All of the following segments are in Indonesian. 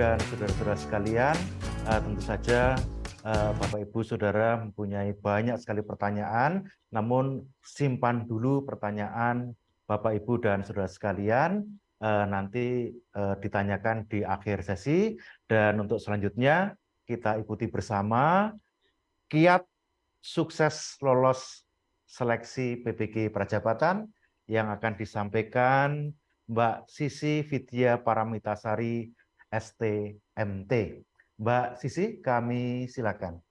dan saudara-saudara sekalian, tentu saja Bapak Ibu Saudara mempunyai banyak sekali pertanyaan, namun simpan dulu pertanyaan Bapak Ibu dan saudara sekalian, nanti ditanyakan di akhir sesi, dan untuk selanjutnya kita ikuti bersama kiat sukses lolos seleksi PPG Prajabatan yang akan disampaikan Mbak Sisi Vidya Paramitasari, STMT. Mbak Sisi, kami silakan.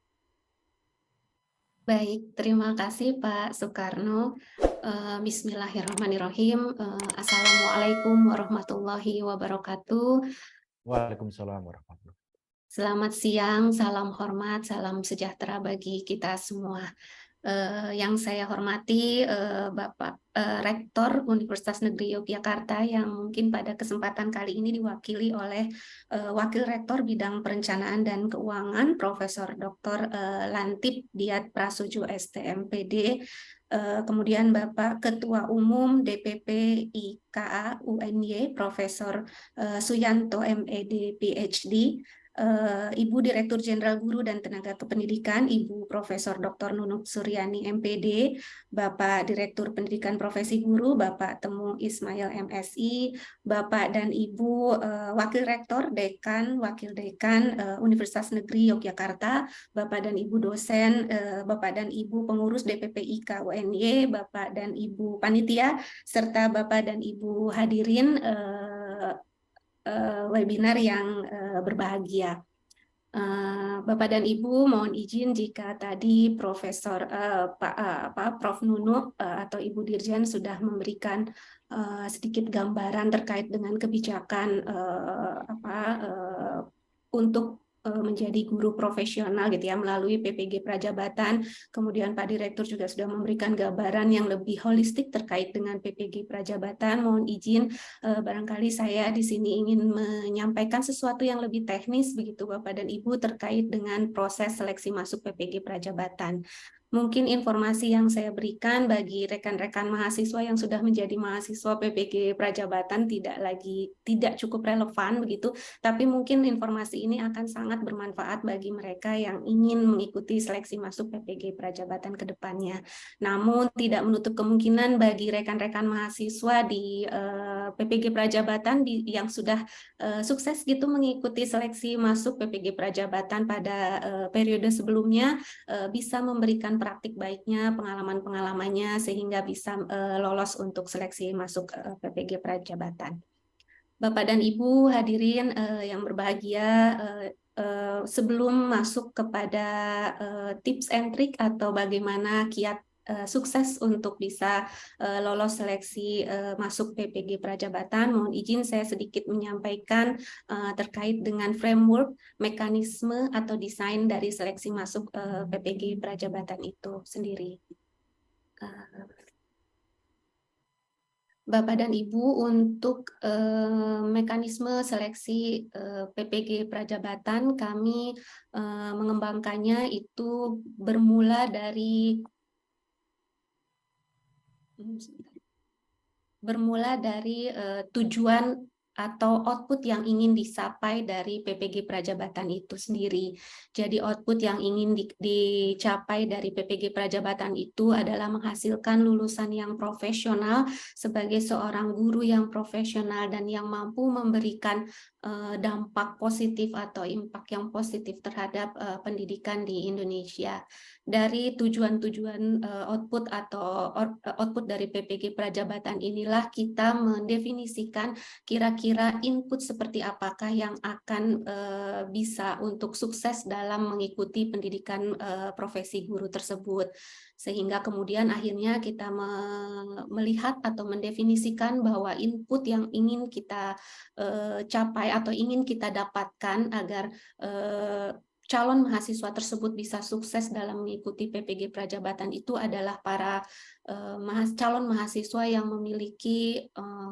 Baik, terima kasih Pak Soekarno. Bismillahirrahmanirrahim. Assalamualaikum warahmatullahi wabarakatuh. Waalaikumsalam warahmatullahi wabarakatuh. Selamat siang, salam hormat, salam sejahtera bagi kita semua. Yang saya hormati Bapak Rektor Universitas Negeri Yogyakarta yang mungkin pada kesempatan kali ini diwakili oleh Wakil Rektor Bidang Perencanaan dan Keuangan Profesor Dr. Lantip Diat Prasojo STMPD, kemudian Bapak Ketua Umum DPP IKA UNY Profesor Suyanto MED PhD, Ibu Direktur Jenderal Guru dan Tenaga Kependidikan, Ibu Profesor Dr. Nunuk Suryani MPD, Bapak Direktur Pendidikan Profesi Guru, Bapak Temu Ismail MSI, Bapak dan Ibu Wakil Rektor, Dekan, Wakil Dekan Universitas Negeri Yogyakarta, Bapak dan Ibu dosen, Bapak dan Ibu pengurus DPP IK UNY, Bapak dan Ibu panitia, serta Bapak dan Ibu hadirin webinar yang berbahagia. Bapak dan Ibu, mohon izin jika tadi Prof. Nunuk atau Ibu Dirjen sudah memberikan sedikit gambaran terkait dengan kebijakan untuk menjadi guru profesional gitu ya melalui PPG Prajabatan. Kemudian Pak Direktur juga sudah memberikan gambaran yang lebih holistik terkait dengan PPG Prajabatan. Mohon izin barangkali saya di sini ingin menyampaikan sesuatu yang lebih teknis begitu Bapak dan Ibu terkait dengan proses seleksi masuk PPG Prajabatan. Mungkin informasi yang saya berikan bagi rekan-rekan mahasiswa yang sudah menjadi mahasiswa PPG Prajabatan tidak cukup relevan begitu, tapi mungkin informasi ini akan sangat bermanfaat bagi mereka yang ingin mengikuti seleksi masuk PPG Prajabatan ke depannya. Namun tidak menutup kemungkinan bagi rekan-rekan mahasiswa di PPG Prajabatan yang sudah sukses gitu mengikuti seleksi masuk PPG Prajabatan pada periode sebelumnya bisa memberikan praktik baiknya, pengalaman-pengalamannya sehingga bisa lolos untuk seleksi masuk PPG Prajabatan. Bapak dan Ibu hadirin yang berbahagia, sebelum masuk kepada tips and trick atau bagaimana kiat sukses untuk bisa lolos seleksi masuk PPG Prajabatan, mohon izin saya sedikit menyampaikan terkait dengan framework, mekanisme atau desain dari seleksi masuk PPG Prajabatan itu sendiri. Bapak dan Ibu, untuk mekanisme seleksi PPG Prajabatan kami mengembangkannya itu bermula dari tujuan atau output yang ingin dicapai dari PPG Prajabatan itu sendiri. Jadi output yang ingin dicapai dari PPG Prajabatan itu adalah menghasilkan lulusan yang profesional sebagai seorang guru yang profesional dan yang mampu memberikan dampak positif atau impact yang positif terhadap pendidikan di Indonesia. Dari tujuan-tujuan output atau output dari PPG Prajabatan inilah kita mendefinisikan kira-kira input seperti apakah yang akan bisa untuk sukses dalam mengikuti pendidikan profesi guru tersebut. Sehingga kemudian akhirnya kita melihat atau mendefinisikan bahwa input yang ingin kita capai atau ingin kita dapatkan agar calon mahasiswa tersebut bisa sukses dalam mengikuti PPG Prajabatan itu adalah para calon mahasiswa yang memiliki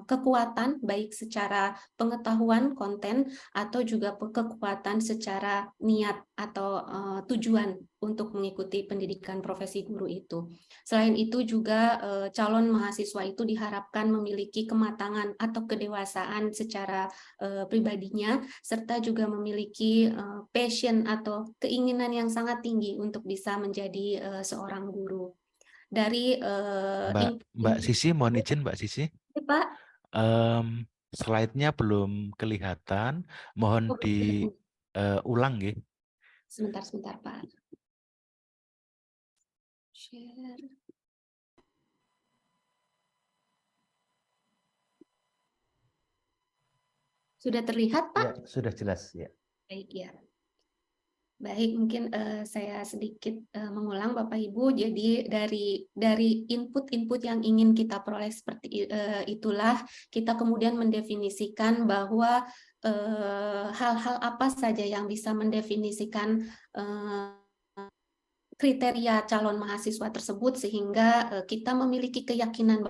kekuatan baik secara pengetahuan konten atau juga kekuatan secara niat atau tujuan untuk mengikuti pendidikan profesi guru itu. Selain itu juga calon mahasiswa itu diharapkan memiliki kematangan atau kedewasaan secara pribadinya, serta juga memiliki passion atau keinginan yang sangat tinggi untuk bisa menjadi seorang guru. Dari Mbak Sisi, mohon izin Mbak Sisi. Pak. Slide-nya belum kelihatan, mohon diulang ya. Sebentar Pak. Share. Sudah terlihat Pak? Ya, sudah jelas ya. Baik ya. Baik, mungkin saya sedikit mengulang Bapak Ibu. Jadi dari input-input yang ingin kita peroleh seperti itulah kita kemudian mendefinisikan bahwa hal-hal apa saja yang bisa mendefinisikan kriteria calon mahasiswa tersebut sehingga kita memiliki keyakinan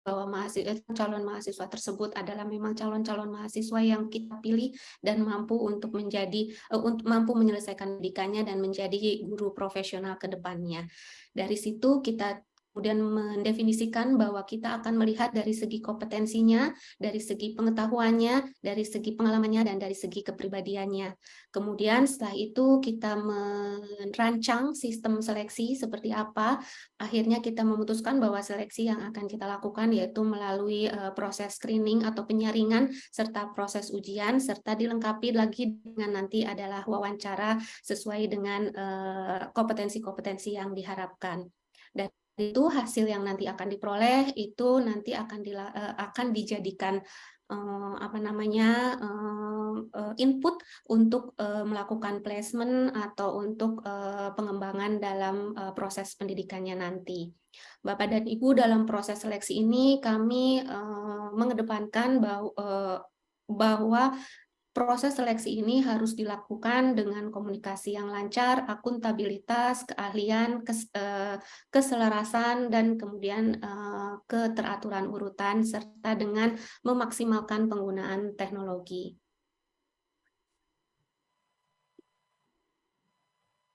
bahwa calon mahasiswa tersebut adalah memang calon-calon mahasiswa yang kita pilih dan mampu untuk mampu menyelesaikan pendidikannya dan menjadi guru profesional ke depannya. Dari situ kita kemudian mendefinisikan bahwa kita akan melihat dari segi kompetensinya, dari segi pengetahuannya, dari segi pengalamannya, dan dari segi kepribadiannya. Kemudian setelah itu kita merancang sistem seleksi seperti apa. Akhirnya kita memutuskan bahwa seleksi yang akan kita lakukan yaitu melalui proses screening atau penyaringan, serta proses ujian, serta dilengkapi lagi dengan nanti adalah wawancara sesuai dengan kompetensi-kompetensi yang diharapkan. Dan itu hasil yang nanti akan diperoleh itu nanti akan dijadikan input untuk melakukan placement atau untuk pengembangan dalam proses pendidikannya nanti. Bapak dan Ibu, dalam proses seleksi ini kami mengedepankan bahwa proses seleksi ini harus dilakukan dengan komunikasi yang lancar, akuntabilitas, keahlian, keselarasan, dan kemudian keteraturan urutan, serta dengan memaksimalkan penggunaan teknologi.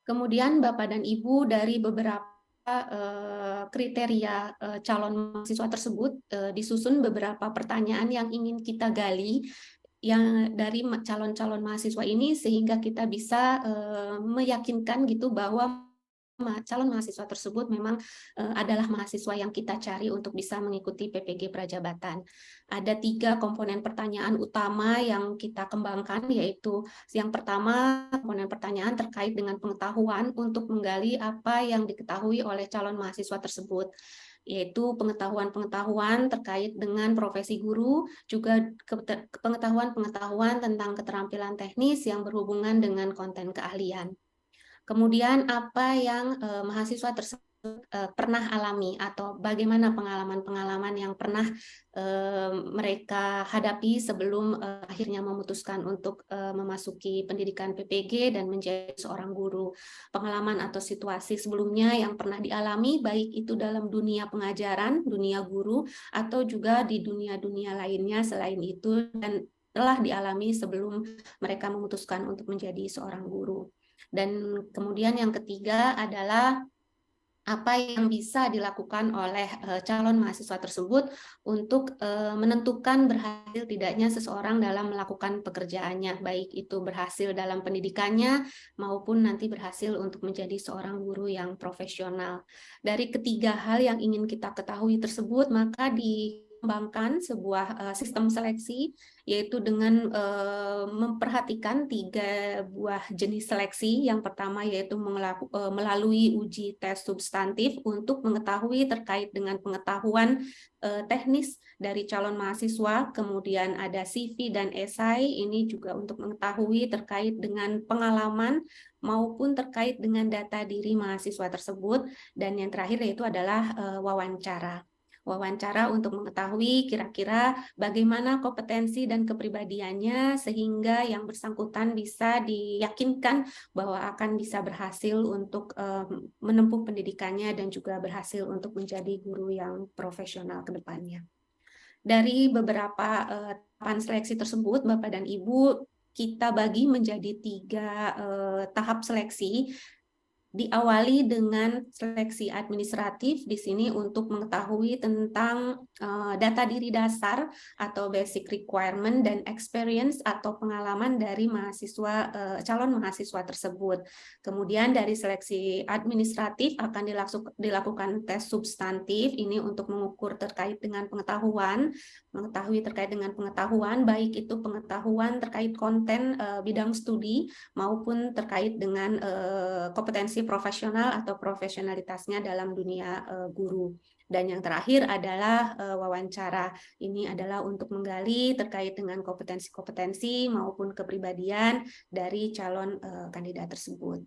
Kemudian Bapak dan Ibu, dari beberapa kriteria calon mahasiswa tersebut disusun beberapa pertanyaan yang ingin kita gali yang dari calon-calon mahasiswa ini sehingga kita bisa meyakinkan gitu bahwa calon mahasiswa tersebut memang adalah mahasiswa yang kita cari untuk bisa mengikuti PPG Prajabatan. Ada 3 komponen pertanyaan utama yang kita kembangkan, yaitu yang pertama komponen pertanyaan terkait dengan pengetahuan untuk menggali apa yang diketahui oleh calon mahasiswa tersebut, yaitu pengetahuan-pengetahuan terkait dengan profesi guru, juga pengetahuan-pengetahuan tentang keterampilan teknis yang berhubungan dengan konten keahlian. Kemudian apa yang mahasiswa tersebut pernah alami atau bagaimana pengalaman-pengalaman yang pernah mereka hadapi sebelum akhirnya memutuskan untuk memasuki pendidikan PPG dan menjadi seorang guru. Pengalaman atau situasi sebelumnya yang pernah dialami baik itu dalam dunia pengajaran, dunia guru, atau juga di dunia-dunia lainnya selain itu dan telah dialami sebelum mereka memutuskan untuk menjadi seorang guru. Dan kemudian yang ketiga adalah apa yang bisa dilakukan oleh calon mahasiswa tersebut untuk menentukan berhasil tidaknya seseorang dalam melakukan pekerjaannya, baik itu berhasil dalam pendidikannya maupun nanti berhasil untuk menjadi seorang guru yang profesional. Dari ketiga hal yang ingin kita ketahui tersebut, maka dikembangkan sebuah sistem seleksi, yaitu dengan memperhatikan 3 buah jenis seleksi. Yang pertama yaitu melalui uji tes substantif untuk mengetahui terkait dengan pengetahuan teknis dari calon mahasiswa, kemudian ada CV dan esai, ini juga untuk mengetahui terkait dengan pengalaman maupun terkait dengan data diri mahasiswa tersebut, dan yang terakhir yaitu adalah wawancara. Wawancara untuk mengetahui kira-kira bagaimana kompetensi dan kepribadiannya sehingga yang bersangkutan bisa diyakinkan bahwa akan bisa berhasil untuk menempuh pendidikannya dan juga berhasil untuk menjadi guru yang profesional ke depannya. Dari beberapa tahapan seleksi tersebut, Bapak dan Ibu, kita bagi menjadi 3 tahap seleksi. Diawali dengan seleksi administratif di sini untuk mengetahui tentang data diri dasar atau basic requirement dan experience atau pengalaman dari mahasiswa calon mahasiswa tersebut. Kemudian dari seleksi administratif akan dilakukan tes substantif ini untuk mengukur terkait dengan mengetahui terkait dengan pengetahuan, baik itu pengetahuan terkait konten bidang studi maupun terkait dengan kompetensi profesional atau profesionalitasnya dalam dunia guru. Dan yang terakhir adalah wawancara. Ini adalah untuk menggali terkait dengan kompetensi-kompetensi maupun kepribadian dari calon kandidat tersebut.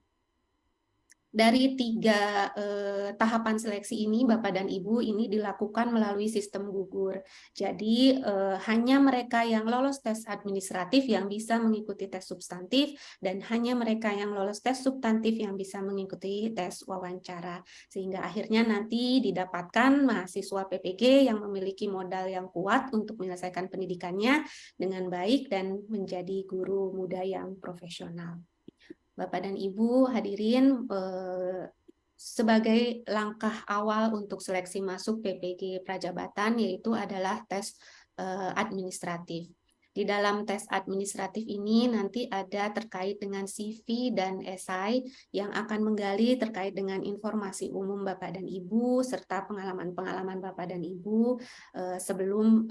Dari 3 tahapan seleksi ini, Bapak dan Ibu, ini dilakukan melalui sistem gugur. Jadi hanya mereka yang lolos tes administratif yang bisa mengikuti tes substantif, dan hanya mereka yang lolos tes substantif yang bisa mengikuti tes wawancara. Sehingga akhirnya nanti didapatkan mahasiswa PPG yang memiliki modal yang kuat untuk menyelesaikan pendidikannya dengan baik dan menjadi guru muda yang profesional. Bapak dan Ibu hadirin, sebagai langkah awal untuk seleksi masuk PPG Prajabatan yaitu adalah tes administratif. Di dalam tes administratif ini nanti ada terkait dengan CV dan esai yang akan menggali terkait dengan informasi umum Bapak dan Ibu serta pengalaman-pengalaman Bapak dan Ibu sebelum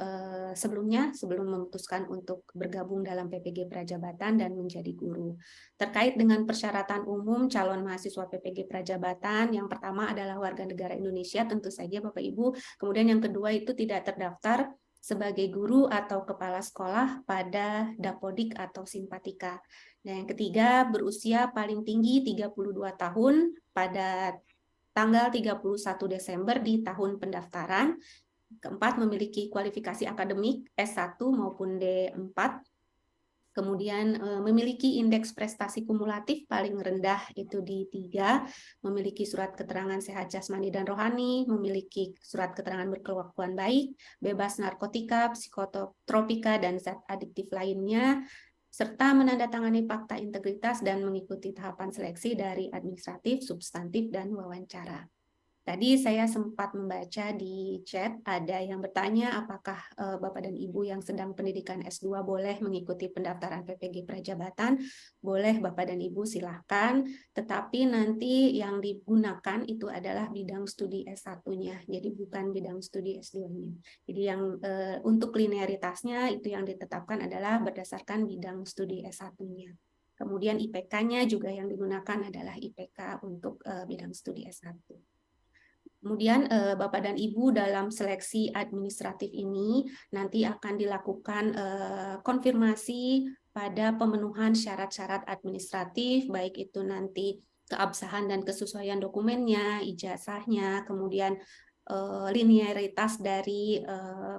memutuskan untuk bergabung dalam PPG Prajabatan dan menjadi guru. Terkait dengan persyaratan umum calon mahasiswa PPG Prajabatan, yang pertama adalah warga negara Indonesia tentu saja Bapak Ibu, kemudian yang kedua itu tidak terdaftar sebagai guru atau kepala sekolah pada Dapodik atau Simpatika. Dan yang ketiga, berusia paling tinggi 32 tahun pada tanggal 31 Desember di tahun pendaftaran. Keempat, memiliki kualifikasi akademik S1 maupun D4. Kemudian memiliki indeks prestasi kumulatif paling rendah itu di 3, memiliki surat keterangan sehat jasmani dan rohani, memiliki surat keterangan berkelakuan baik, bebas narkotika, psikotropika, dan zat adiktif lainnya, serta menandatangani fakta integritas dan mengikuti tahapan seleksi dari administratif, substantif, dan wawancara. Tadi saya sempat membaca di chat ada yang bertanya apakah Bapak dan Ibu yang sedang pendidikan S2 boleh mengikuti pendaftaran PPG Prajabatan. Boleh Bapak dan Ibu silahkan, tetapi nanti yang digunakan itu adalah bidang studi S1-nya, jadi bukan bidang studi S2-nya. Jadi yang untuk linearitasnya itu yang ditetapkan adalah berdasarkan bidang studi S1-nya. Kemudian IPK-nya juga yang digunakan adalah IPK untuk bidang studi S1. Kemudian Bapak dan Ibu dalam seleksi administratif ini nanti akan dilakukan konfirmasi pada pemenuhan syarat-syarat administratif, baik itu nanti keabsahan dan kesesuaian dokumennya, ijazahnya, kemudian linearitas dari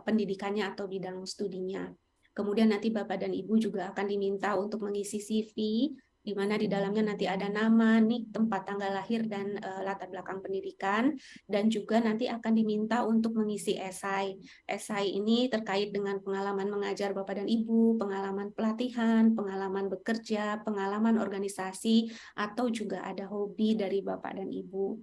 pendidikannya atau bidang studinya. Kemudian nanti Bapak dan Ibu juga akan diminta untuk mengisi CV, di mana di dalamnya nanti ada nama, nik, tempat tanggal lahir, dan latar belakang pendidikan, dan juga nanti akan diminta untuk mengisi esai. Esai ini terkait dengan pengalaman mengajar Bapak dan Ibu, pengalaman pelatihan, pengalaman bekerja, pengalaman organisasi, atau juga ada hobi dari Bapak dan Ibu.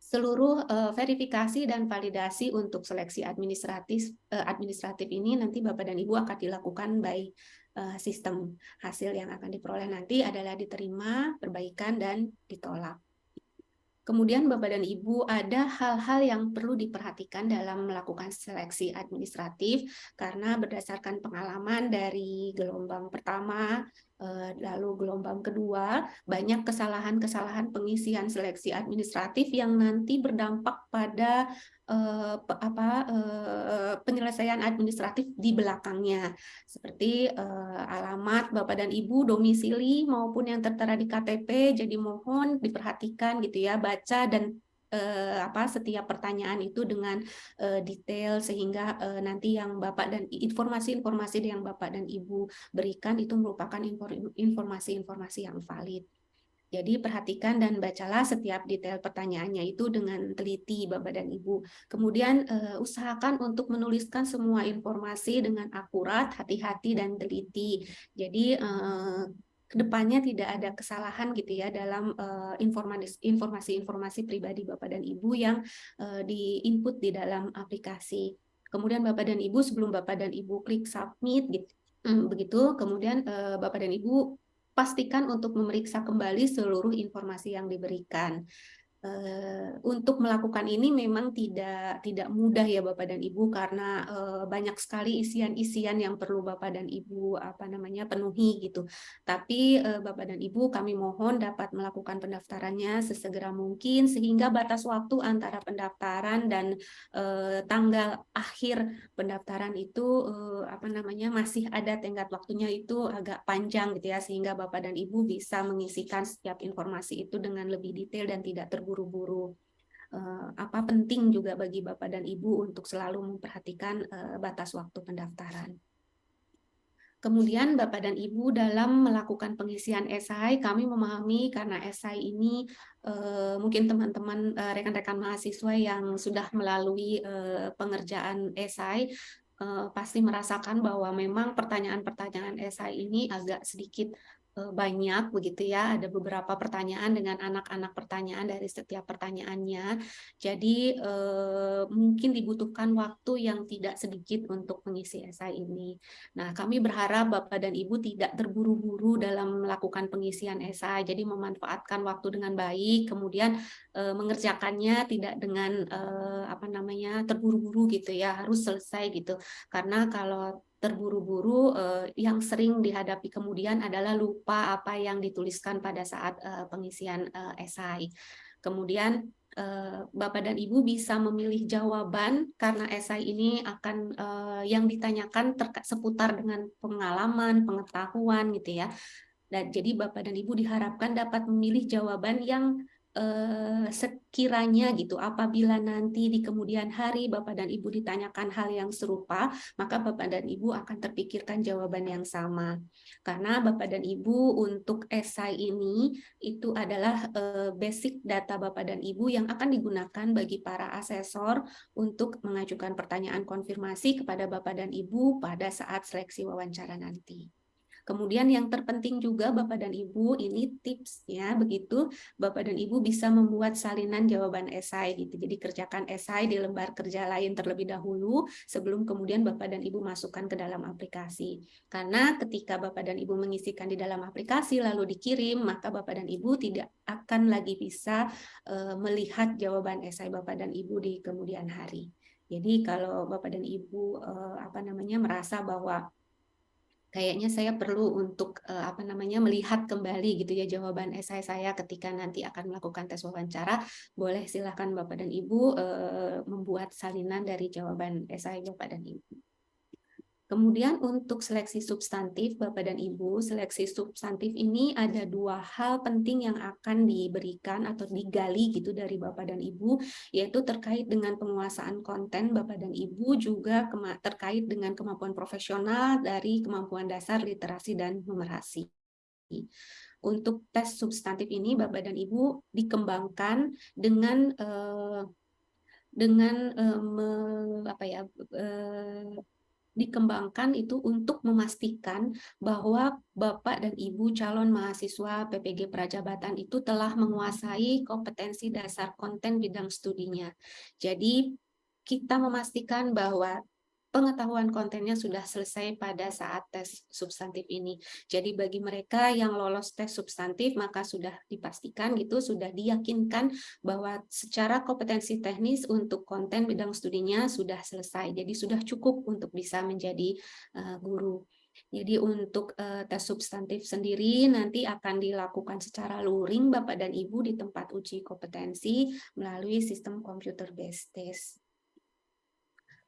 Seluruh verifikasi dan validasi untuk seleksi administratif ini nanti Bapak dan Ibu akan dilakukan by sistem. Hasil yang akan diperoleh nanti adalah diterima, perbaikan, dan ditolak. Kemudian Bapak dan Ibu ada hal-hal yang perlu diperhatikan dalam melakukan seleksi administratif karena berdasarkan pengalaman dari gelombang pertama, lalu gelombang kedua, banyak kesalahan-kesalahan pengisian seleksi administratif yang nanti berdampak pada penyelesaian administratif di belakangnya, seperti alamat Bapak dan Ibu, domisili maupun yang tertera di KTP. Jadi mohon diperhatikan gitu ya, baca dan setiap pertanyaan itu dengan detail sehingga nanti yang Bapak dan informasi-informasi yang Bapak dan Ibu berikan itu merupakan informasi-informasi yang valid. Jadi perhatikan dan bacalah setiap detail pertanyaannya itu dengan teliti Bapak dan Ibu. Kemudian usahakan untuk menuliskan semua informasi dengan akurat, hati-hati, dan teliti. Jadi kedepannya tidak ada kesalahan gitu ya dalam informasi-informasi pribadi Bapak dan Ibu yang di-input di dalam aplikasi. Kemudian Bapak dan Ibu, sebelum Bapak dan Ibu klik submit gitu, begitu, kemudian Bapak dan Ibu pastikan untuk memeriksa kembali seluruh informasi yang diberikan. Untuk melakukan ini memang tidak mudah ya Bapak dan Ibu, karena banyak sekali isian-isian yang perlu Bapak dan Ibu penuhi gitu. Tapi Bapak dan Ibu, kami mohon dapat melakukan pendaftarannya sesegera mungkin, sehingga batas waktu antara pendaftaran dan tanggal akhir pendaftaran itu masih ada tenggat waktunya, itu agak panjang gitu ya, sehingga Bapak dan Ibu bisa mengisikan setiap informasi itu dengan lebih detail dan tidak terburu-buru. Penting juga bagi Bapak dan Ibu untuk selalu memperhatikan batas waktu pendaftaran. Kemudian Bapak dan Ibu dalam melakukan pengisian esai, kami memahami karena esai ini mungkin teman-teman rekan-rekan mahasiswa yang sudah melalui pengerjaan esai pasti merasakan bahwa memang pertanyaan-pertanyaan esai ini agak sedikit banyak begitu ya, ada beberapa pertanyaan dengan anak-anak pertanyaan dari setiap pertanyaannya. Jadi mungkin dibutuhkan waktu yang tidak sedikit untuk mengisi esai ini. Nah, kami berharap Bapak dan Ibu tidak terburu-buru dalam melakukan pengisian esai, jadi memanfaatkan waktu dengan baik, kemudian mengerjakannya tidak dengan terburu-buru gitu ya, harus selesai gitu. Karena kalau terburu-buru yang sering dihadapi kemudian adalah lupa apa yang dituliskan pada saat pengisian esai. Kemudian Bapak dan Ibu bisa memilih jawaban karena esai ini akan yang ditanyakan seputar dengan pengalaman, pengetahuan gitu ya. Dan jadi Bapak dan Ibu diharapkan dapat memilih jawaban yang sekiranya gitu, apabila nanti di kemudian hari Bapak dan Ibu ditanyakan hal yang serupa, maka Bapak dan Ibu akan terpikirkan jawaban yang sama. Karena Bapak dan Ibu untuk esai ini itu adalah basic data Bapak dan Ibu yang akan digunakan bagi para asesor untuk mengajukan pertanyaan konfirmasi kepada Bapak dan Ibu pada saat seleksi wawancara nanti. Kemudian yang terpenting juga Bapak dan Ibu, ini tipsnya begitu, Bapak dan Ibu bisa membuat salinan jawaban esai gitu. Jadi kerjakan esai di lembar kerja lain terlebih dahulu sebelum kemudian Bapak dan Ibu masukkan ke dalam aplikasi. Karena ketika Bapak dan Ibu mengisikan di dalam aplikasi lalu dikirim, maka Bapak dan Ibu tidak akan lagi bisa melihat jawaban esai Bapak dan Ibu di kemudian hari. Jadi kalau Bapak dan Ibu merasa bahwa kayaknya saya perlu untuk melihat kembali gitu ya jawaban esai saya ketika nanti akan melakukan tes wawancara, boleh silakan Bapak dan Ibu membuat salinan dari jawaban esai Bapak dan Ibu. Kemudian untuk seleksi substantif Bapak dan Ibu, seleksi substantif ini ada dua hal penting yang akan diberikan atau digali gitu dari Bapak dan Ibu, yaitu terkait dengan penguasaan konten Bapak dan Ibu, juga terkait dengan kemampuan profesional dari kemampuan dasar literasi dan numerasi. Untuk tes substantif ini Bapak dan Ibu dikembangkan dengan dikembangkan itu untuk memastikan bahwa Bapak dan Ibu calon mahasiswa PPG Prajabatan itu telah menguasai kompetensi dasar konten bidang studinya. Jadi kita memastikan bahwa pengetahuan kontennya sudah selesai pada saat tes substantif ini. Jadi bagi mereka yang lolos tes substantif, maka sudah dipastikan gitu, sudah diyakinkan bahwa secara kompetensi teknis untuk konten bidang studinya sudah selesai. Jadi sudah cukup untuk bisa menjadi guru. Jadi untuk tes substantif sendiri nanti akan dilakukan secara luring Bapak dan Ibu di tempat uji kompetensi melalui sistem computer based test.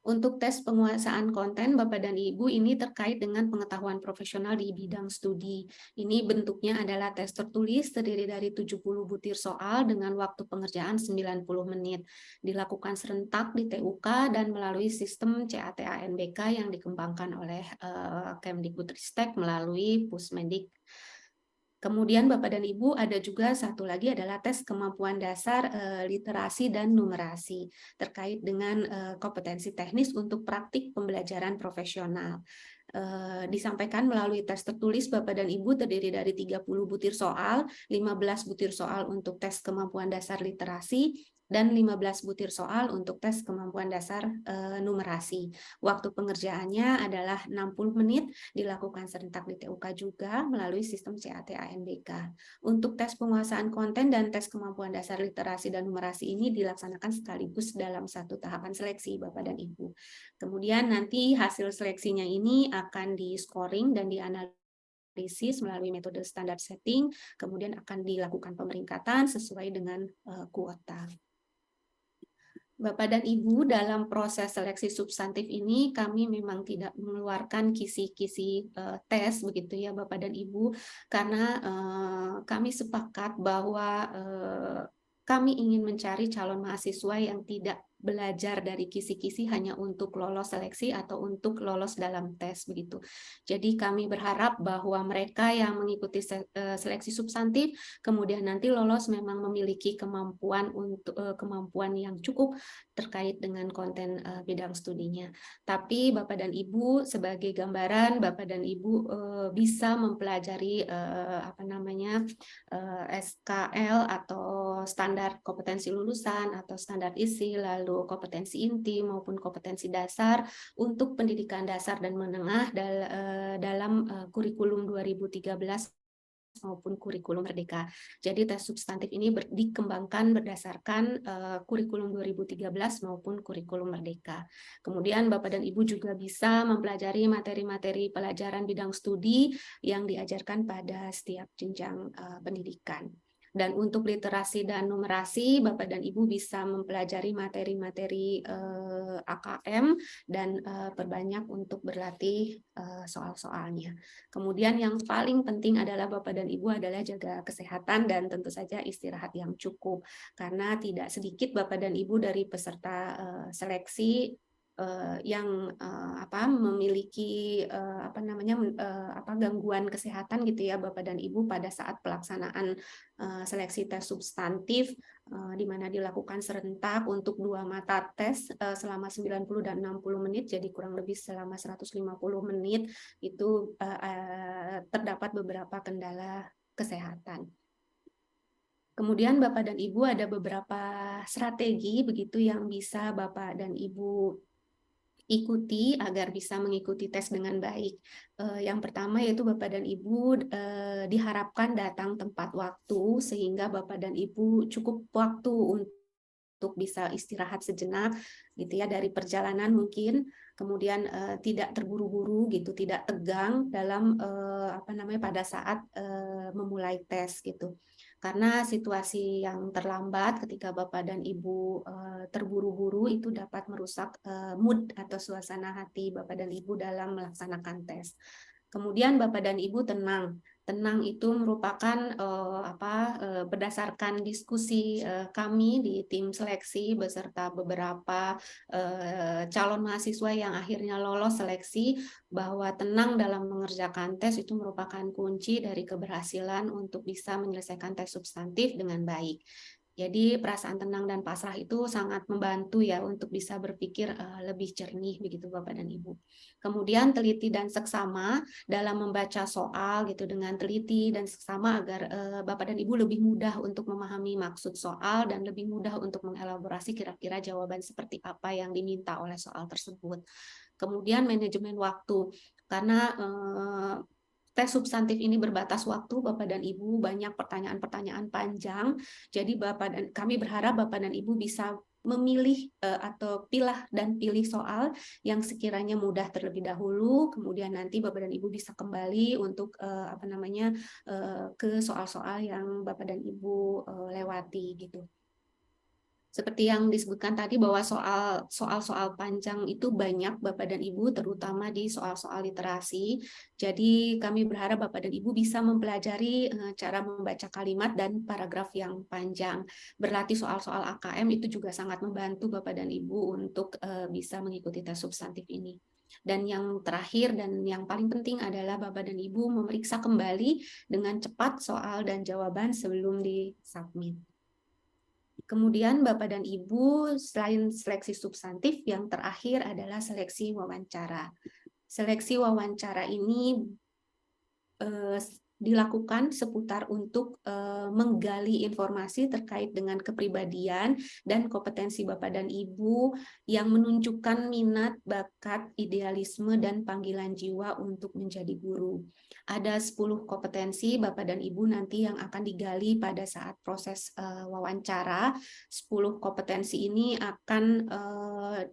Untuk tes penguasaan konten Bapak dan Ibu ini terkait dengan pengetahuan profesional di bidang studi. Ini bentuknya adalah tes tertulis terdiri dari 70 butir soal dengan waktu pengerjaan 90 menit. Dilakukan serentak di TUK dan melalui sistem CAT-ANBK yang dikembangkan oleh Kemdikbudristek melalui Pusmendik. Kemudian Bapak dan Ibu ada juga satu lagi adalah tes kemampuan dasar literasi dan numerasi terkait dengan kompetensi teknis untuk praktik pembelajaran profesional. Disampaikan melalui tes tertulis Bapak dan Ibu terdiri dari 30 butir soal, 15 butir soal untuk tes kemampuan dasar literasi, dan 15 butir soal untuk tes kemampuan dasar numerasi. Waktu pengerjaannya adalah 60 menit, dilakukan serentak di TUK juga melalui sistem CAT-ANBK. Untuk tes penguasaan konten dan tes kemampuan dasar literasi dan numerasi ini dilaksanakan sekaligus dalam satu tahapan seleksi Bapak dan Ibu. Kemudian nanti hasil seleksinya ini akan di-scoring dan dianalisis melalui metode standar setting, kemudian akan dilakukan pemeringkatan sesuai dengan kuota. Bapak dan Ibu, dalam proses seleksi substantif ini kami memang tidak mengeluarkan kisi-kisi tes begitu ya Bapak dan Ibu, karena kami sepakat bahwa kami ingin mencari calon mahasiswa yang tidak belajar dari kisi-kisi hanya untuk lolos seleksi atau untuk lolos dalam tes begitu. Jadi kami berharap bahwa mereka yang mengikuti seleksi substantif kemudian nanti lolos memang memiliki kemampuan untuk kemampuan yang cukup terkait dengan konten bidang studinya. Tapi Bapak dan Ibu sebagai gambaran Bapak dan Ibu bisa mempelajari SKL atau standar kompetensi lulusan atau standar isi, lalu kompetensi inti maupun kompetensi dasar untuk pendidikan dasar dan menengah dalam kurikulum 2013 maupun kurikulum Merdeka. Jadi tes substantif ini dikembangkan berdasarkan kurikulum 2013 maupun kurikulum Merdeka. Kemudian Bapak dan Ibu juga bisa mempelajari materi-materi pelajaran bidang studi yang diajarkan pada setiap jenjang pendidikan. Dan untuk literasi dan numerasi, Bapak dan Ibu bisa mempelajari materi-materi AKM dan perbanyak untuk berlatih soal-soalnya. Kemudian yang paling penting adalah Bapak dan Ibu adalah jaga kesehatan dan tentu saja istirahat yang cukup. Karena tidak sedikit Bapak dan Ibu dari peserta seleksi yang memiliki gangguan kesehatan gitu ya Bapak dan Ibu pada saat pelaksanaan seleksi tes substantif di mana dilakukan serentak untuk 2 mata tes selama 90 dan 60 menit, jadi kurang lebih selama 150 menit itu terdapat beberapa kendala kesehatan. Kemudian Bapak dan Ibu ada beberapa strategi begitu yang bisa Bapak dan Ibu ikuti agar bisa mengikuti tes dengan baik. Yang pertama yaitu Bapak dan Ibu diharapkan datang tepat waktu sehingga Bapak dan Ibu cukup waktu untuk bisa istirahat sejenak gitu ya dari perjalanan mungkin, kemudian tidak terburu-buru gitu, tidak tegang dalam pada saat memulai tes gitu. Karena situasi yang terlambat ketika Bapak dan Ibu terburu-buru itu dapat merusak mood atau suasana hati Bapak dan Ibu dalam melaksanakan tes. Kemudian Bapak dan Ibu tenang. Tenang itu merupakan berdasarkan diskusi kami di tim seleksi beserta beberapa calon mahasiswa yang akhirnya lolos seleksi, bahwa tenang dalam mengerjakan tes itu merupakan kunci dari keberhasilan untuk bisa menyelesaikan tes substantif dengan baik. Jadi perasaan tenang dan pasrah itu sangat membantu ya untuk bisa berpikir lebih jernih begitu Bapak dan Ibu. Kemudian teliti dan seksama dalam membaca soal gitu dengan teliti dan seksama agar Bapak dan Ibu lebih mudah untuk memahami maksud soal dan lebih mudah untuk mengelaborasi kira-kira jawaban seperti apa yang diminta oleh soal tersebut. Kemudian manajemen waktu, karena tes substantif ini berbatas waktu Bapak dan Ibu, banyak pertanyaan-pertanyaan panjang. Jadi kami berharap Bapak dan Ibu bisa memilih atau pilih soal yang sekiranya mudah terlebih dahulu, kemudian nanti Bapak dan Ibu bisa kembali untuk ke soal-soal yang Bapak dan Ibu lewati gitu. Seperti yang disebutkan tadi bahwa soal-soal panjang itu banyak Bapak dan Ibu, terutama di soal-soal literasi. Jadi kami berharap Bapak dan Ibu bisa mempelajari cara membaca kalimat dan paragraf yang panjang. Berlatih soal-soal AKM itu juga sangat membantu Bapak dan Ibu untuk bisa mengikuti tes substantif ini. Dan yang terakhir dan yang paling penting adalah Bapak dan Ibu memeriksa kembali dengan cepat soal dan jawaban sebelum disubmit. Kemudian Bapak dan Ibu, selain seleksi substantif, yang terakhir adalah seleksi wawancara. Seleksi wawancara ini dilakukan seputar untuk menggali informasi terkait dengan kepribadian dan kompetensi Bapak dan Ibu yang menunjukkan minat, bakat, idealisme, dan panggilan jiwa untuk menjadi guru. Ada 10 kompetensi Bapak dan Ibu nanti yang akan digali pada saat proses wawancara. 10 kompetensi ini akan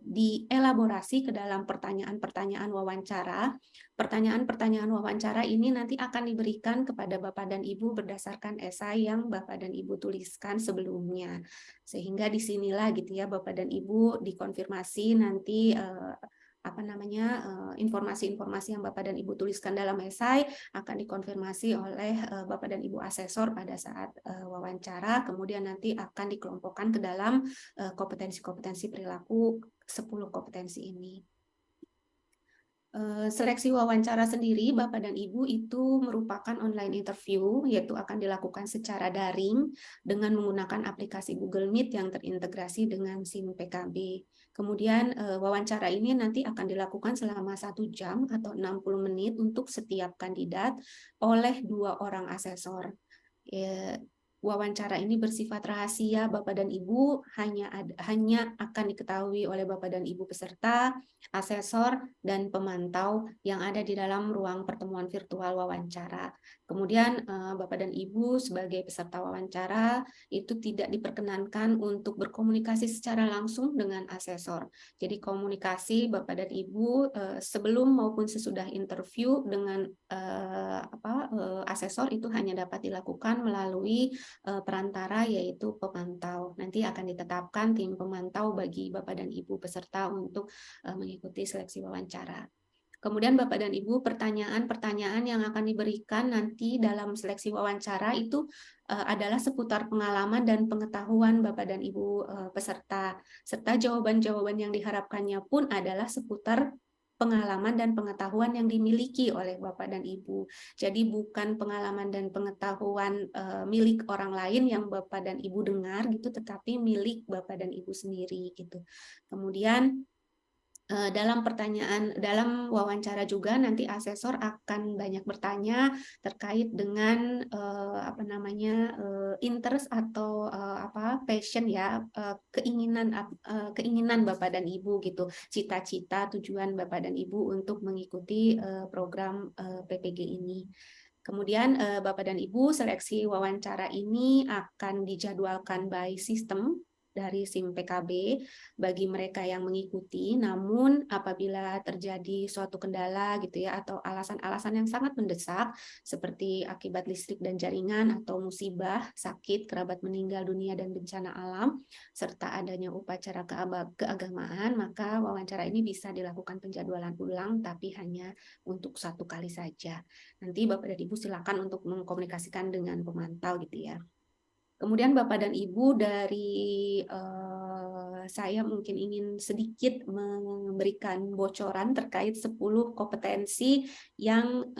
dielaborasi ke dalam pertanyaan-pertanyaan wawancara. Pertanyaan-pertanyaan wawancara ini nanti akan diberikan kepada Bapak dan Ibu berdasarkan esai yang Bapak dan Ibu tuliskan sebelumnya. Sehingga disinilah gitu ya Bapak dan Ibu dikonfirmasi nanti informasi-informasi yang Bapak dan Ibu tuliskan dalam esai akan dikonfirmasi oleh Bapak dan Ibu asesor pada saat wawancara, kemudian nanti akan dikelompokkan ke dalam kompetensi-kompetensi perilaku 10 kompetensi ini. Seleksi wawancara sendiri Bapak dan Ibu itu merupakan online interview, yaitu akan dilakukan secara daring dengan menggunakan aplikasi Google Meet yang terintegrasi dengan SIM PKB. Kemudian wawancara ini nanti akan dilakukan selama 1 jam atau 60 menit untuk setiap kandidat oleh 2 orang asesor. Wawancara ini bersifat rahasia Bapak dan Ibu, hanya akan diketahui oleh Bapak dan Ibu peserta, asesor, dan pemantau yang ada di dalam ruang pertemuan virtual wawancara. Kemudian Bapak dan Ibu sebagai peserta wawancara itu tidak diperkenankan untuk berkomunikasi secara langsung dengan asesor. Jadi komunikasi Bapak dan Ibu sebelum maupun sesudah interview dengan asesor itu hanya dapat dilakukan melalui perantara yaitu pemantau. Nanti akan ditetapkan tim pemantau bagi Bapak dan Ibu peserta untuk mengikuti seleksi wawancara. Kemudian Bapak dan Ibu, pertanyaan-pertanyaan yang akan diberikan nanti dalam seleksi wawancara itu adalah seputar pengalaman dan pengetahuan Bapak dan Ibu peserta, serta jawaban-jawaban yang diharapkannya pun adalah seputar pengalaman dan pengetahuan yang dimiliki oleh Bapak dan Ibu. Jadi bukan pengalaman dan pengetahuan milik orang lain yang Bapak dan Ibu dengar gitu, tetapi milik Bapak dan Ibu sendiri gitu. Kemudian dalam wawancara juga nanti asesor akan banyak bertanya terkait dengan interest atau passion ya, keinginan Bapak dan Ibu gitu, cita-cita tujuan Bapak dan Ibu untuk mengikuti program PPG ini. Kemudian Bapak dan Ibu, seleksi wawancara ini akan dijadwalkan by system dari SIM PKB bagi mereka yang mengikuti. Namun apabila terjadi suatu kendala gitu ya, atau alasan-alasan yang sangat mendesak seperti akibat listrik dan jaringan atau musibah, sakit, kerabat meninggal dunia dan bencana alam, serta adanya upacara keagamaan, maka wawancara ini bisa dilakukan penjadwalan ulang tapi hanya untuk 1 kali saja. Nanti Bapak dan Ibu silakan untuk mengkomunikasikan dengan pemantau gitu ya. Kemudian Bapak dan Ibu, dari saya mungkin ingin sedikit memberikan bocoran terkait 10 kompetensi yang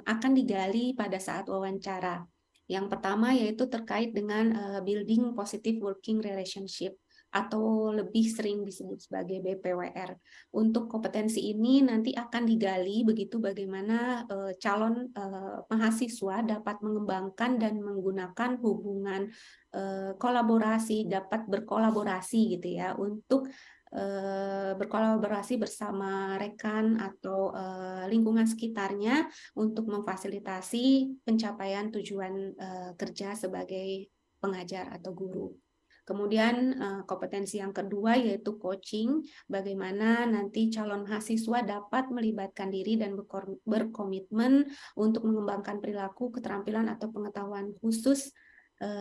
akan digali pada saat wawancara. Yang pertama yaitu terkait dengan building positive working relationship, atau lebih sering disebut sebagai BPWR. Untuk kompetensi ini nanti akan digali begitu bagaimana calon mahasiswa dapat mengembangkan dan menggunakan hubungan kolaborasi, dapat berkolaborasi gitu ya, untuk berkolaborasi bersama rekan atau lingkungan sekitarnya untuk memfasilitasi pencapaian tujuan kerja sebagai pengajar atau guru. Kemudian kompetensi yang kedua yaitu coaching, bagaimana nanti calon mahasiswa dapat melibatkan diri dan berkomitmen untuk mengembangkan perilaku, keterampilan atau pengetahuan khusus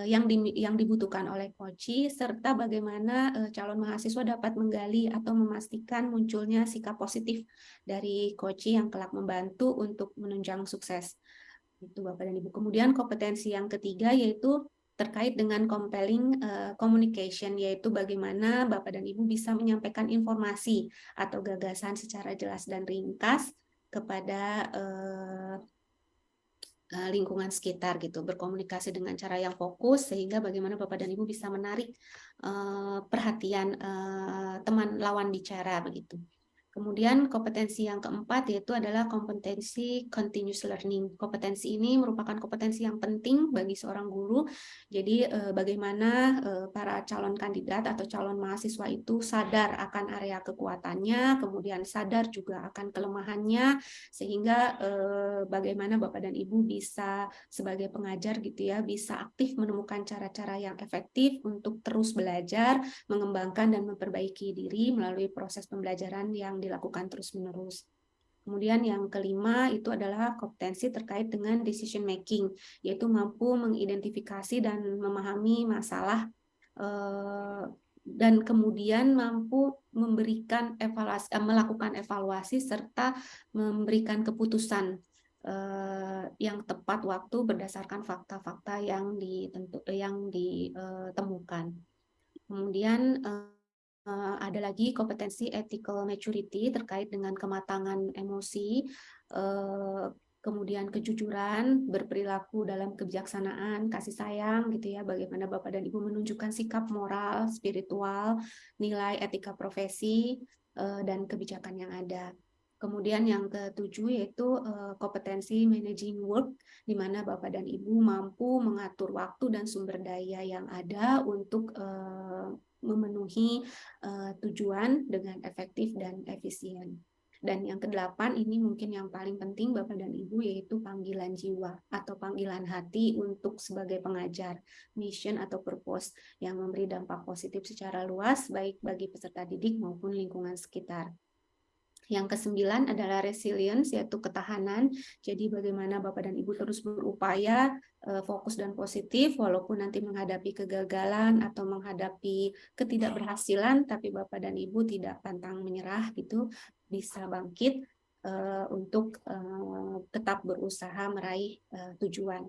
yang dibutuhkan oleh coach, serta bagaimana calon mahasiswa dapat menggali atau memastikan munculnya sikap positif dari coach yang kelak membantu untuk menunjang sukses. Itu Bapak dan Ibu. Kemudian kompetensi yang ketiga yaitu terkait dengan compelling communication, yaitu bagaimana Bapak dan Ibu bisa menyampaikan informasi atau gagasan secara jelas dan ringkas kepada lingkungan sekitar gitu, berkomunikasi dengan cara yang fokus sehingga bagaimana Bapak dan Ibu bisa menarik perhatian teman lawan bicara begitu. Kemudian kompetensi yang keempat yaitu adalah kompetensi continuous learning. Kompetensi ini merupakan kompetensi yang penting bagi seorang guru. Jadi bagaimana para calon kandidat atau calon mahasiswa itu sadar akan area kekuatannya, kemudian sadar juga akan kelemahannya, sehingga bagaimana Bapak dan Ibu bisa sebagai pengajar gitu ya, bisa aktif menemukan cara-cara yang efektif untuk terus belajar, mengembangkan dan memperbaiki diri melalui proses pembelajaran yang dilakukan terus-menerus. Kemudian yang kelima itu adalah kompetensi terkait dengan decision making, yaitu mampu mengidentifikasi dan memahami masalah dan kemudian mampu memberikan evaluasi, melakukan evaluasi serta memberikan keputusan yang tepat waktu berdasarkan fakta-fakta yang ditemukan. Kemudian ada lagi kompetensi ethical maturity terkait dengan kematangan emosi, kemudian kejujuran, berperilaku dalam kebijaksanaan, kasih sayang gitu ya, bagaimana Bapak dan Ibu menunjukkan sikap moral, spiritual, nilai etika profesi, dan kebijakan yang ada. Kemudian yang ketujuh yaitu kompetensi managing work, di mana Bapak dan Ibu mampu mengatur waktu dan sumber daya yang ada untuk memenuhi tujuan dengan efektif dan efisien. Dan yang kedelapan ini mungkin yang paling penting Bapak dan Ibu, yaitu panggilan jiwa atau panggilan hati untuk sebagai pengajar, mission atau purpose yang memberi dampak positif secara luas baik bagi peserta didik maupun lingkungan sekitar. Yang kesembilan adalah resilience, yaitu ketahanan. Jadi bagaimana Bapak dan Ibu terus berupaya fokus dan positif walaupun nanti menghadapi kegagalan atau menghadapi ketidakberhasilan, tapi Bapak dan Ibu tidak pantang menyerah gitu, bisa bangkit untuk tetap berusaha meraih tujuan.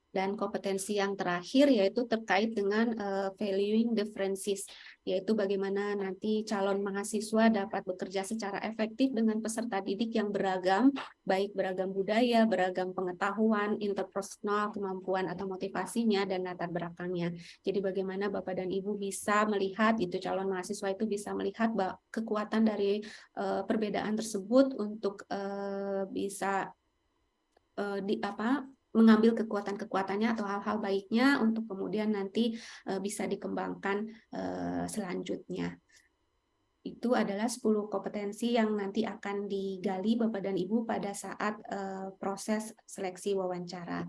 Dan kompetensi yang terakhir yaitu terkait dengan valuing differences, yaitu bagaimana nanti calon mahasiswa dapat bekerja secara efektif dengan peserta didik yang beragam, baik beragam budaya, beragam pengetahuan, interpersonal, kemampuan atau motivasinya, dan latar belakangnya. Jadi bagaimana Bapak dan Ibu bisa melihat, itu calon mahasiswa itu bisa melihat kekuatan dari perbedaan tersebut untuk bisa mengambil kekuatan-kekuatannya atau hal-hal baiknya untuk kemudian nanti bisa dikembangkan selanjutnya. Itu adalah 10 kompetensi yang nanti akan digali Bapak dan Ibu pada saat proses seleksi wawancara.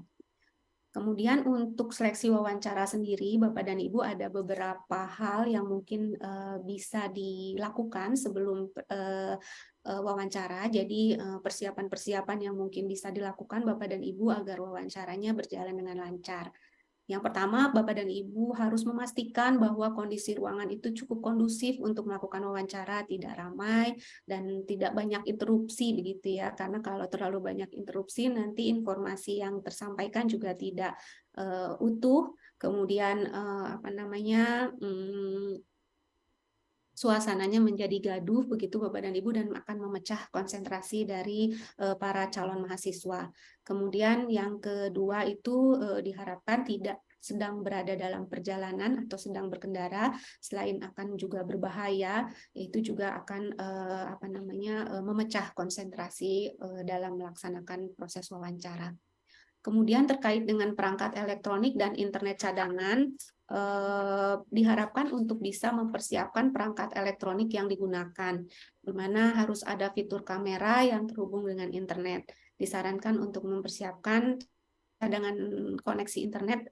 Kemudian untuk seleksi wawancara sendiri, Bapak dan Ibu ada beberapa hal yang mungkin bisa dilakukan sebelum wawancara. Jadi persiapan-persiapan yang mungkin bisa dilakukan Bapak dan Ibu agar wawancaranya berjalan dengan lancar. Yang pertama, Bapak dan Ibu harus memastikan bahwa kondisi ruangan itu cukup kondusif untuk melakukan wawancara, tidak ramai dan tidak banyak interupsi begitu ya. Karena kalau terlalu banyak interupsi nanti informasi yang tersampaikan juga tidak utuh. Kemudian suasananya menjadi gaduh begitu Bapak dan Ibu, dan akan memecah konsentrasi dari para calon mahasiswa. Kemudian yang kedua itu diharapkan tidak sedang berada dalam perjalanan atau sedang berkendara, selain akan juga berbahaya, itu juga akan memecah konsentrasi dalam melaksanakan proses wawancara. Kemudian terkait dengan perangkat elektronik dan internet cadangan, diharapkan untuk bisa mempersiapkan perangkat elektronik yang digunakan, di mana harus ada fitur kamera yang terhubung dengan internet. Disarankan untuk mempersiapkan cadangan koneksi internet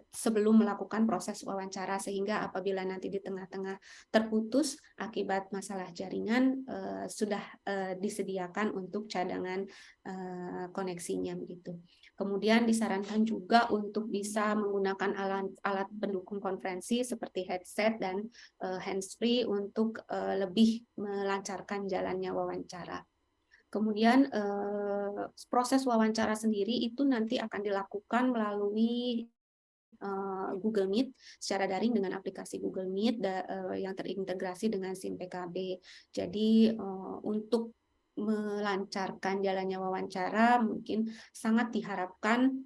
sebelum melakukan proses wawancara, sehingga apabila nanti di tengah-tengah terputus akibat masalah jaringan, sudah disediakan untuk cadangan koneksinya begitu. Kemudian disarankan juga untuk bisa menggunakan alat pendukung konferensi seperti headset dan handsfree untuk lebih melancarkan jalannya wawancara. Kemudian proses wawancara sendiri itu nanti akan dilakukan melalui Google Meet secara daring dengan aplikasi Google Meet yang terintegrasi dengan SIM PKB. Jadi untuk melancarkan jalannya wawancara mungkin sangat diharapkan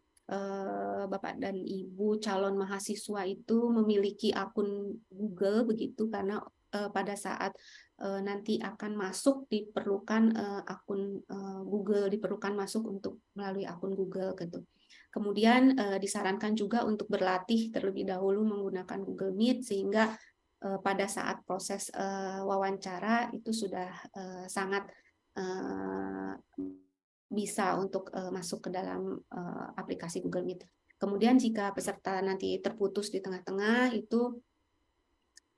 Bapak dan Ibu calon mahasiswa itu memiliki akun Google begitu, karena pada saat nanti akan masuk diperlukan akun Google, diperlukan masuk untuk melalui akun Google gitu. Kemudian disarankan juga untuk berlatih terlebih dahulu menggunakan Google Meet sehingga pada saat proses wawancara itu sudah sangat bisa untuk masuk ke dalam aplikasi Google Meet. Kemudian jika peserta nanti terputus di tengah-tengah itu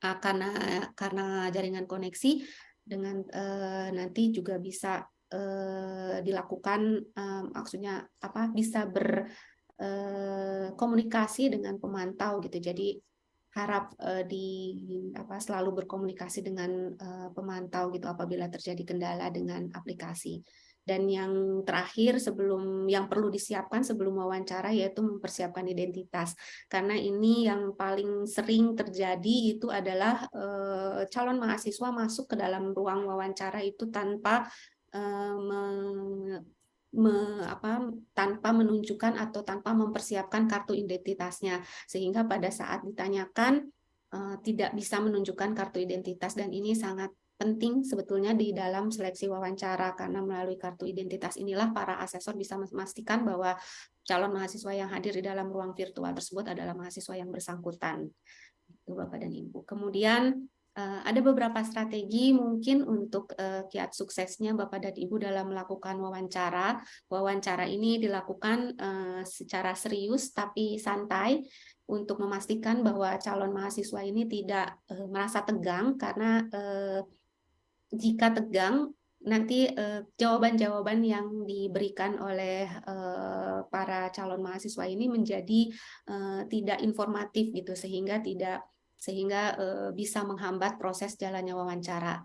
karena jaringan koneksi dengan nanti juga bisa dilakukan maksudnya apa bisa berkomunikasi dengan pemantau gitu. Jadi harap selalu berkomunikasi dengan pemantau gitu apabila terjadi kendala dengan aplikasi. Dan yang terakhir yang perlu disiapkan sebelum wawancara yaitu mempersiapkan identitas. Karena ini yang paling sering terjadi itu adalah calon mahasiswa masuk ke dalam ruang wawancara itu tanpa tanpa menunjukkan atau tanpa mempersiapkan kartu identitasnya, sehingga pada saat ditanyakan tidak bisa menunjukkan kartu identitas, dan ini sangat penting sebetulnya di dalam seleksi wawancara, karena melalui kartu identitas inilah para asesor bisa memastikan bahwa calon mahasiswa yang hadir di dalam ruang virtual tersebut adalah mahasiswa yang bersangkutan. Itu Bapak dan Ibu. Kemudian ada beberapa strategi mungkin untuk kiat suksesnya Bapak dan Ibu dalam melakukan wawancara. Wawancara ini dilakukan secara serius tapi santai untuk memastikan bahwa calon mahasiswa ini tidak merasa tegang, karena jika tegang nanti jawaban-jawaban yang diberikan oleh para calon mahasiswa ini menjadi tidak informatif gitu, sehingga bisa menghambat proses jalannya wawancara.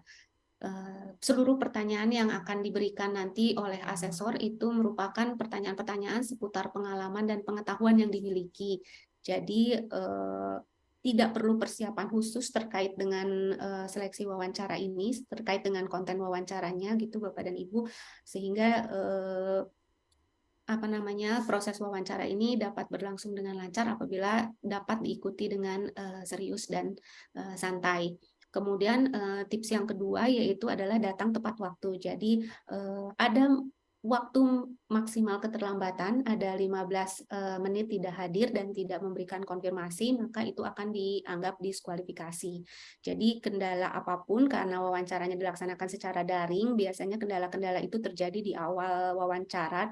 Seluruh pertanyaan yang akan diberikan nanti oleh asesor itu merupakan pertanyaan-pertanyaan seputar pengalaman dan pengetahuan yang dimiliki. Jadi tidak perlu persiapan khusus terkait dengan seleksi wawancara ini, terkait dengan konten wawancaranya gitu Bapak dan Ibu, sehingga proses wawancara ini dapat berlangsung dengan lancar apabila dapat diikuti dengan serius dan santai. Kemudian tips yang kedua yaitu adalah datang tepat waktu. Jadi ada waktu maksimal keterlambatan, ada 15 menit tidak hadir dan tidak memberikan konfirmasi, maka itu akan dianggap diskualifikasi. Jadi kendala apapun, karena wawancaranya dilaksanakan secara daring, biasanya kendala-kendala itu terjadi di awal wawancara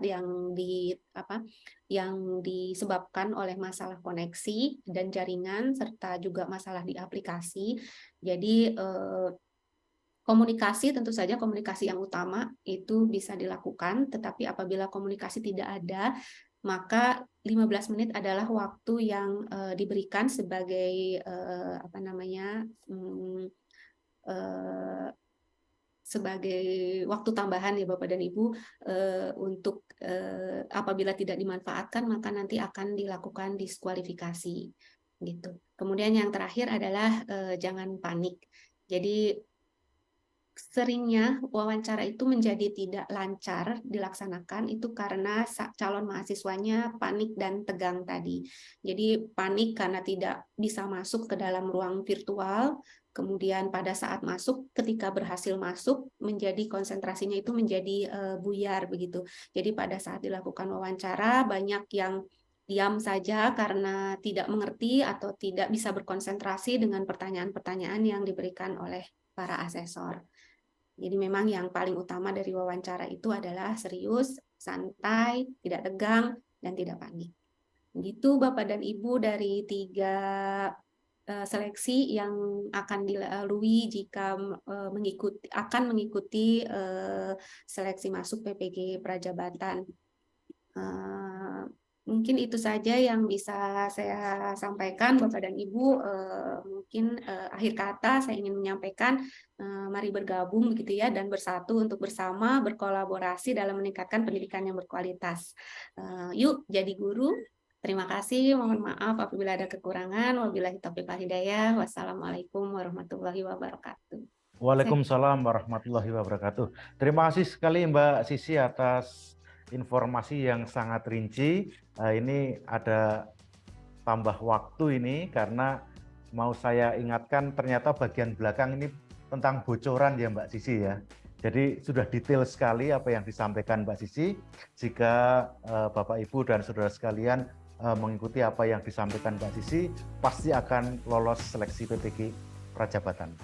yang disebabkan oleh masalah koneksi dan jaringan serta juga masalah di aplikasi. Jadi komunikasi, tentu saja komunikasi yang utama itu bisa dilakukan, tetapi apabila komunikasi tidak ada, maka 15 menit adalah waktu yang diberikan sebagai sebagai waktu tambahan ya Bapak dan Ibu untuk apabila tidak dimanfaatkan maka nanti akan dilakukan diskualifikasi gitu. Kemudian yang terakhir adalah jangan panik. Jadi seringnya wawancara itu menjadi tidak lancar dilaksanakan itu karena calon mahasiswanya panik dan tegang tadi. Jadi panik karena tidak bisa masuk ke dalam ruang virtual, kemudian pada saat masuk, ketika berhasil masuk, menjadi konsentrasinya itu menjadi buyar begitu. Jadi pada saat dilakukan wawancara banyak yang diam saja karena tidak mengerti atau tidak bisa berkonsentrasi dengan pertanyaan-pertanyaan yang diberikan oleh para asesor. Jadi memang yang paling utama dari wawancara itu adalah serius, santai, tidak tegang, dan tidak panik. Begitu Bapak dan Ibu dari 3 seleksi yang akan dilalui jika akan mengikuti seleksi masuk PPG Prajabatan. Mungkin itu saja yang bisa saya sampaikan Bapak dan Ibu. Mungkin akhir kata saya ingin menyampaikan mari bergabung begitu ya dan bersatu untuk bersama berkolaborasi dalam meningkatkan pendidikan yang berkualitas. Yuk jadi guru, Terima kasih, mohon maaf apabila ada kekurangan. Wabillahi taufiq wal hidayah. Wassalamualaikum warahmatullahi wabarakatuh. Waalaikumsalam warahmatullahi wabarakatuh. Terima kasih sekali Mbak Sisi atas informasi yang sangat rinci. Ini ada tambah waktu ini karena mau saya ingatkan ternyata bagian belakang ini tentang bocoran ya Mbak Sisi ya. Jadi sudah detail sekali apa yang disampaikan Mbak Sisi. Jika Bapak Ibu dan saudara sekalian mengikuti apa yang disampaikan Mbak Sisi, pasti akan lolos seleksi PPG Prajabatan.